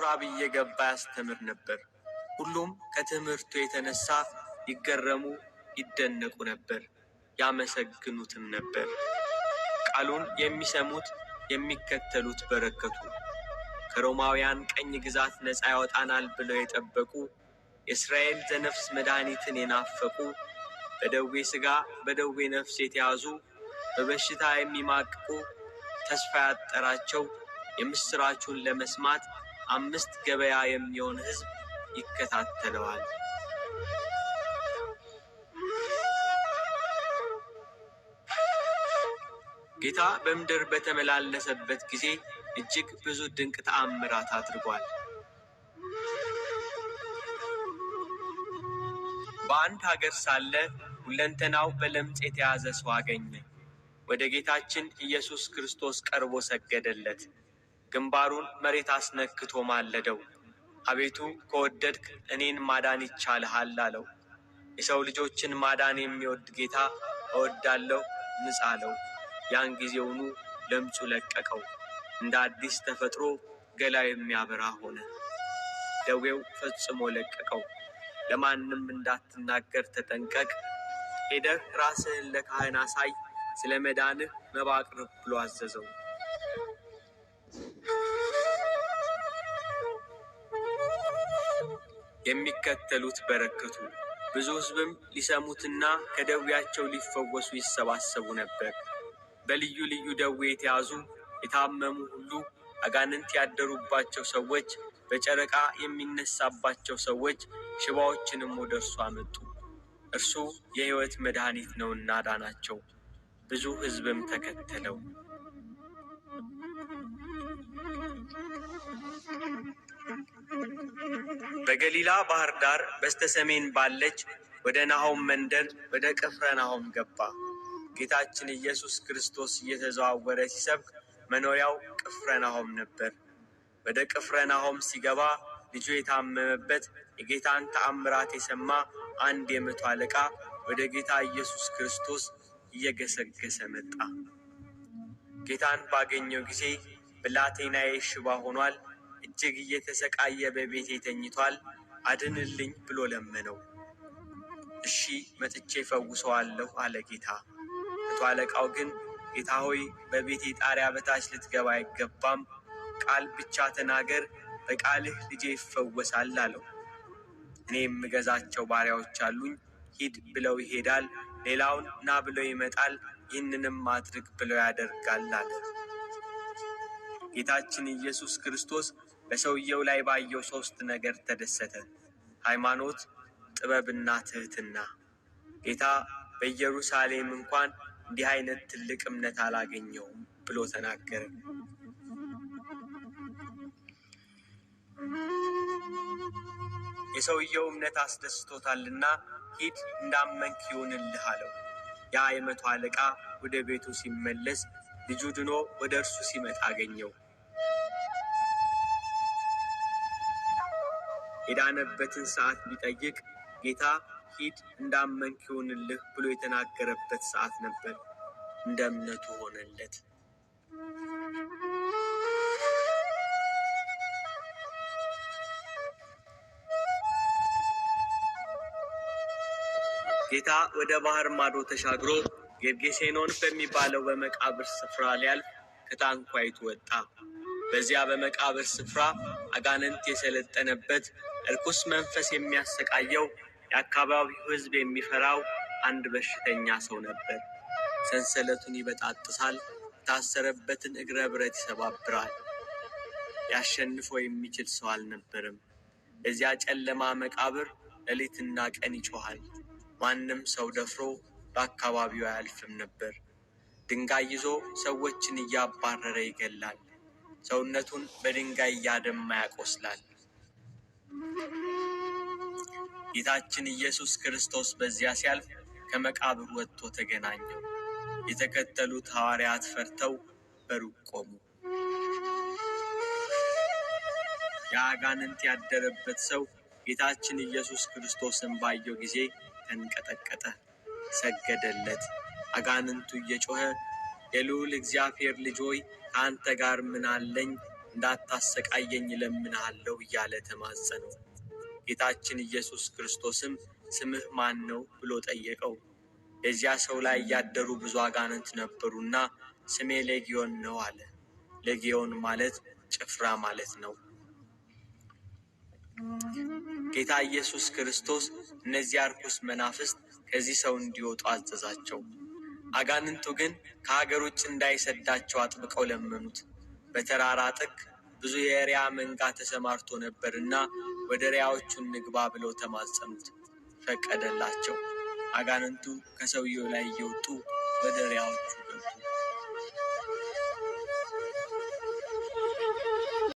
ምኩራብ እየገባ ያስተምር ነበር። ሁሉም ከትምህርቱ የተነሳ ይገረሙ ይደነቁ ነበር፣ ያመሰግኑትም ነበር። ቃሉን የሚሰሙት የሚከተሉት በረከቱ። ከሮማውያን ቀኝ ግዛት ነፃ ያወጣናል ብለው የጠበቁ፣ የእስራኤል ዘነፍስ መድኃኒትን የናፈቁ፣ በደዌ ሥጋ በደዌ ነፍስ የተያዙ፣ በበሽታ የሚማቅቁ፣ ተስፋ ያጠራቸው የምስራቹን ለመስማት 5 ገበያ የሚሆን ሕዝብ ይከታተለዋል። ጌታ በምድር በተመላለሰበት ጊዜ እጅግ ብዙ ድንቅ ተአምራት አድርጓል። በአንድ ሀገር ሳለ ሁለንተናው በለምጽ የተያዘ ሰው አገኘ። ወደ ጌታችን ኢየሱስ ክርስቶስ ቀርቦ ሰገደለት። ግንባሩን መሬት አስነክቶ ማለደው። አቤቱ ከወደድክ እኔን ማዳን ይቻልሃል አለው። የሰው ልጆችን ማዳን የሚወድ ጌታ እወዳለሁ ንጻ አለው። ያን ጊዜውኑ ለምጹ ለቀቀው። እንደ አዲስ ተፈጥሮ ገላው የሚያበራ ሆነ። ደዌው ፈጽሞ ለቀቀው። ለማንም እንዳትናገር ተጠንቀቅ፣ ሄደህ ራስህን ለካህን አሳይ፣ ስለ መዳንህ መባ አቅርብ ብሎ አዘዘው። የሚከተሉት በረከቱ። ብዙ ሕዝብም ሊሰሙትና ከደዌያቸው ሊፈወሱ ይሰባሰቡ ነበር። በልዩ ልዩ ደዌ የተያዙ የታመሙ ሁሉ፣ አጋንንት ያደሩባቸው ሰዎች፣ በጨረቃ የሚነሳባቸው ሰዎች፣ ሽባዎችንም ወደ እርሱ አመጡ። እርሱ የሕይወት መድኃኒት ነውና ዳናቸው። ብዙ ሕዝብም ተከተለው። በገሊላ ባህር ዳር በስተሰሜን ባለች ወደ ናሆም መንደር ወደ ቅፍርናሆም ገባ። ጌታችን ኢየሱስ ክርስቶስ እየተዘዋወረ ሲሰብክ መኖሪያው ቅፍርናሆም ነበር። ወደ ቅፍርናሆም ሲገባ ልጁ የታመመበት የጌታን ተአምራት የሰማ አንድ የመቶ አለቃ ወደ ጌታ ኢየሱስ ክርስቶስ እየገሰገሰ መጣ። ጌታን ባገኘው ጊዜ ብላቴናዬ ሽባ ሆኗል፣ እጅግ እየተሰቃየ በቤቴ ተኝቷል፣ አድንልኝ ብሎ ለመነው። እሺ መጥቼ ፈውሰዋለሁ አለ ጌታ። መቶ አለቃው ግን ጌታ ሆይ በቤቴ ጣሪያ በታች ልትገባ አይገባም፣ ቃል ብቻ ተናገር፣ በቃልህ ልጄ ይፈወሳል አለው። እኔ የምገዛቸው ባሪያዎች አሉኝ፣ ሂድ ብለው ይሄዳል፣ ሌላውን ና ብለው ይመጣል፣ ይህንንም አድርግ ብለው ያደርጋል አለ። ጌታችን ኢየሱስ ክርስቶስ በሰውየው ላይ ባየው 3 ነገር ተደሰተ። ሃይማኖት፣ ጥበብና ትህትና። ጌታ በኢየሩሳሌም እንኳን እንዲህ አይነት ትልቅ እምነት አላገኘውም ብሎ ተናገረ። የሰውየው እምነት አስደስቶታልና ሂድ እንዳመንክ ይሁንልህ አለው። ያ የመቶ አለቃ ወደ ቤቱ ሲመለስ ልጁ ድኖ ወደ እርሱ ሲመጣ አገኘው። የዳነበትን ሰዓት ቢጠይቅ ጌታ ሂድ እንዳመንክ ይሁንልህ ብሎ የተናገረበት ሰዓት ነበር። እንደ እምነቱ ሆነለት። ጌታ ወደ ባህር ማዶ ተሻግሮ ጌርጌሴኖን በሚባለው በመቃብር ስፍራ ሊያልፍ ከታንኳይቱ ወጣ። በዚያ በመቃብር ስፍራ አጋንንት የሰለጠነበት እርኩስ መንፈስ የሚያሰቃየው የአካባቢው ሕዝብ የሚፈራው አንድ በሽተኛ ሰው ነበር። ሰንሰለቱን ይበጣጥሳል፣ የታሰረበትን እግረ ብረት ይሰባብራል። ያሸንፈው የሚችል ሰው አልነበረም። በዚያ ጨለማ መቃብር ሌሊትና ቀን ይጮሃል። ማንም ሰው ደፍሮ በአካባቢው አያልፍም ነበር። ድንጋይ ይዞ ሰዎችን እያባረረ ይገላል። ሰውነቱን በድንጋይ እያደማ ያቆስላል። ጌታችን ኢየሱስ ክርስቶስ በዚያ ሲያልፍ ከመቃብር ወጥቶ ተገናኘው። የተከተሉት ሐዋርያት ፈርተው በሩቅ ቆሙ። የአጋንንት ያደረበት ሰው ጌታችን ኢየሱስ ክርስቶስን ባየው ጊዜ ተንቀጠቀጠ፣ ሰገደለት። አጋንንቱ እየጮኸ የልዑል እግዚአብሔር ልጅ ሆይ ከአንተ ጋር ምን አለኝ? እንዳታሰቃየኝ እለምንሃለሁ እያለ ተማጸነው። ጌታችን ኢየሱስ ክርስቶስም ስምህ ማን ነው ብሎ ጠየቀው። የዚያ ሰው ላይ ያደሩ ብዙ አጋንንት ነበሩና ስሜ ሌጊዮን ነው አለ። ሌጊዮን ማለት ጭፍራ ማለት ነው። ጌታ ኢየሱስ ክርስቶስ እነዚያ ርኩስ መናፍስት ከዚህ ሰው እንዲወጡ አዘዛቸው። አጋንንቱ ግን ከሀገር ውጭ እንዳይሰዳቸው አጥብቀው ለመኑት። በተራራ ጥግ ብዙ የእሪያ መንጋ ተሰማርቶ ነበርና ወደ እሪያዎቹ እንግባ ብለው ተማጸኑት። ፈቀደላቸው። አጋንንቱ ከሰውየው ላይ እየወጡ ወደ እሪያዎቹ ገቡ።